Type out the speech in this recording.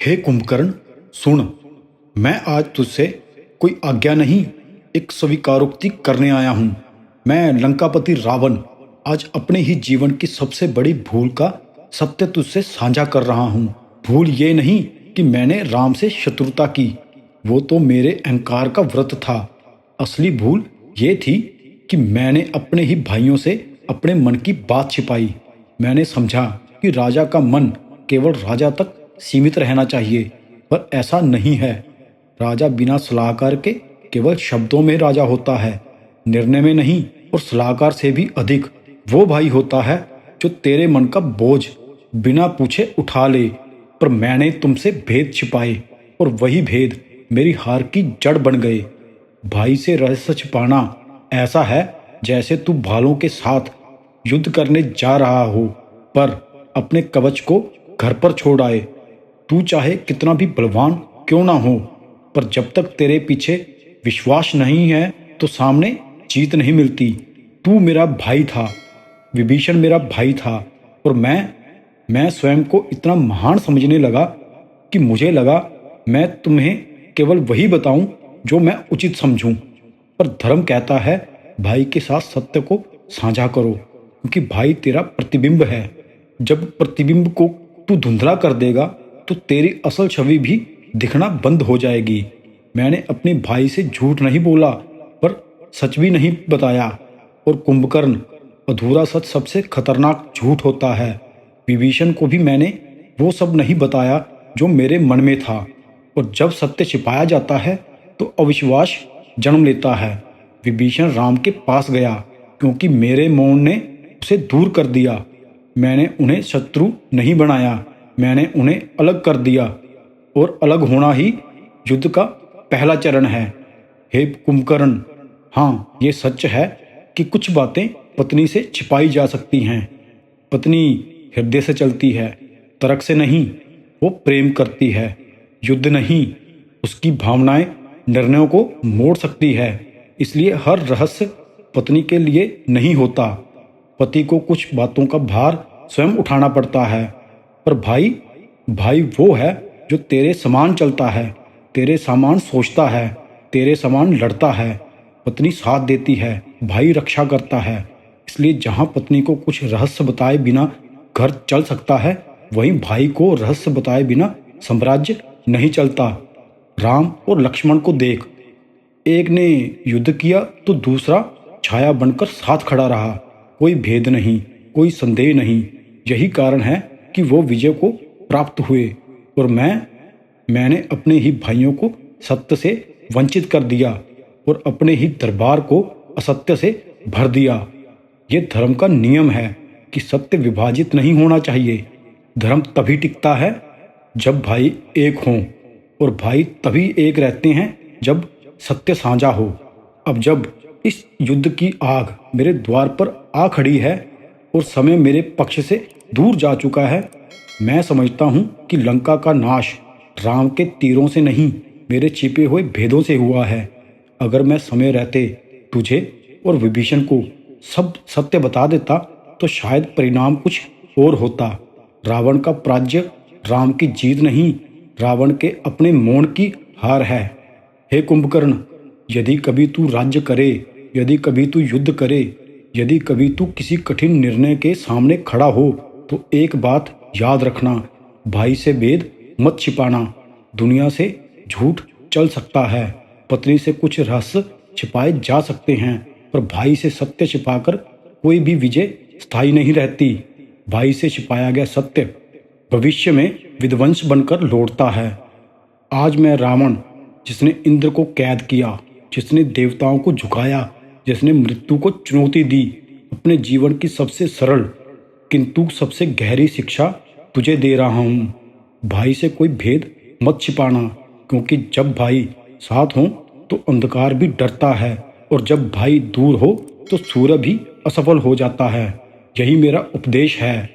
हे कुंभकर्ण, सुन। मैं आज तुझसे कोई आज्ञा नहीं, एक स्वीकारोक्ति करने आया हूं। मैं लंकापति रावण आज अपने ही जीवन की सबसे बड़ी भूल का सत्य तुझसे साझा कर रहा हूं। भूल ये नहीं कि मैंने राम से शत्रुता की, वो तो मेरे अहंकार का व्रत था। असली भूल ये थी कि मैंने अपने ही भाइयों से अपने मन की बात छिपाई। मैंने समझा कि राजा का मन केवल राजा तक सीमित रहना चाहिए, पर ऐसा नहीं है। राजा बिना सलाहकार के केवल शब्दों में राजा होता है, निर्णय में नहीं। और सलाहकार से भी अधिक वो भाई होता है जो तेरे मन का बोझ बिना पूछे उठा ले। पर मैंने तुमसे भेद छिपाए और वही भेद मेरी हार की जड़ बन गए। भाई से रहस्य छिपाना ऐसा है जैसे तू भालों के साथ युद्ध करने जा रहा हो, पर अपने कवच को घर पर छोड़ आए। तू चाहे कितना भी बलवान क्यों ना हो, पर जब तक तेरे पीछे विश्वास नहीं है तो सामने जीत नहीं मिलती। तू मेरा भाई था, विभीषण मेरा भाई था, और मैं स्वयं को इतना महान समझने लगा कि मुझे लगा मैं तुम्हें केवल वही बताऊं जो मैं उचित समझूं। पर धर्म कहता है भाई के साथ सत्य को साझा करो, क्योंकि भाई तेरा प्रतिबिंब है। जब प्रतिबिंब को तू धुंधला कर देगा तो तेरी असल छवि भी दिखना बंद हो जाएगी। मैंने अपने भाई से झूठ नहीं बोला, पर सच भी नहीं बताया। और कुंभकर्ण, अधूरा सच सबसे खतरनाक झूठ होता है। विभीषण को भी मैंने वो सब नहीं बताया जो मेरे मन में था। और जब सत्य छिपाया जाता है तो अविश्वास जन्म लेता है। विभीषण राम के पास गया क्योंकि मेरे मौन ने उसे दूर कर दिया। मैंने उन्हें शत्रु नहीं बनाया, मैंने उन्हें अलग कर दिया। और अलग होना ही युद्ध का पहला चरण है। हे कुंभकर्ण, हाँ, ये सच है कि कुछ बातें पत्नी से छिपाई जा सकती हैं। पत्नी हृदय से चलती है, तर्क से नहीं। वो प्रेम करती है, युद्ध नहीं। उसकी भावनाएं निर्णयों को मोड़ सकती है। इसलिए हर रहस्य पत्नी के लिए नहीं होता। पति को कुछ बातों का भार स्वयं उठाना पड़ता है। पर भाई वो है जो तेरे समान चलता है, तेरे समान सोचता है, तेरे समान लड़ता है। पत्नी साथ देती है, भाई रक्षा करता है। इसलिए जहां पत्नी को कुछ रहस्य बताए बिना घर चल सकता है, वहीं भाई को रहस्य बताए बिना साम्राज्य नहीं चलता। राम और लक्ष्मण को देख, एक ने युद्ध किया तो दूसरा छाया बनकर साथ खड़ा रहा। कोई भेद नहीं, कोई संदेह नहीं। यही कारण है कि वो विजय को प्राप्त हुए। और मैंने अपने ही भाइयों को सत्य से वंचित कर दिया और अपने ही दरबार को असत्य से भर दिया। ये धर्म का नियम है कि सत्य विभाजित नहीं होना चाहिए। धर्म तभी टिकता है जब भाई एक हों, और भाई तभी एक रहते हैं जब सत्य साझा हो। अब जब इस युद्ध की आग मेरे द्वार पर आ खड़ी है और समय मेरे पक्ष से दूर जा चुका है, मैं समझता हूं कि लंका का नाश राम के तीरों से नहीं, मेरे छिपे हुए भेदों से हुआ है। अगर मैं समय रहते तुझे और विभीषण को सब सत्य बता देता तो शायद परिणाम कुछ और होता। रावण का पराजय राम की जीत नहीं, रावण के अपने मौन की हार है। हे कुंभकर्ण, यदि कभी तू राज्य करे, यदि कभी तू युद्ध करे, यदि कभी तू किसी कठिन निर्णय के सामने खड़ा हो, तो एक बात याद रखना, भाई से भेद मत छिपाना। दुनिया से झूठ चल सकता है, पत्नी से कुछ रहस्य छिपाए जा सकते हैं, पर भाई से सत्य छिपाकर कोई भी विजय स्थायी नहीं रहती। भाई से छिपाया गया सत्य भविष्य में विध्वंस बनकर लौटता है। आज मैं रावण, जिसने इंद्र को कैद किया, जिसने देवताओं को झुकाया, जिसने मृत्यु को चुनौती दी, अपने जीवन की सबसे सरल किंतु सबसे गहरी शिक्षा तुझे दे रहा हूँ। भाई से कोई भेद मत छिपाना, क्योंकि जब भाई साथ हों तो अंधकार भी डरता है, और जब भाई दूर हो तो सूर्य भी असफल हो जाता है। यही मेरा उपदेश है।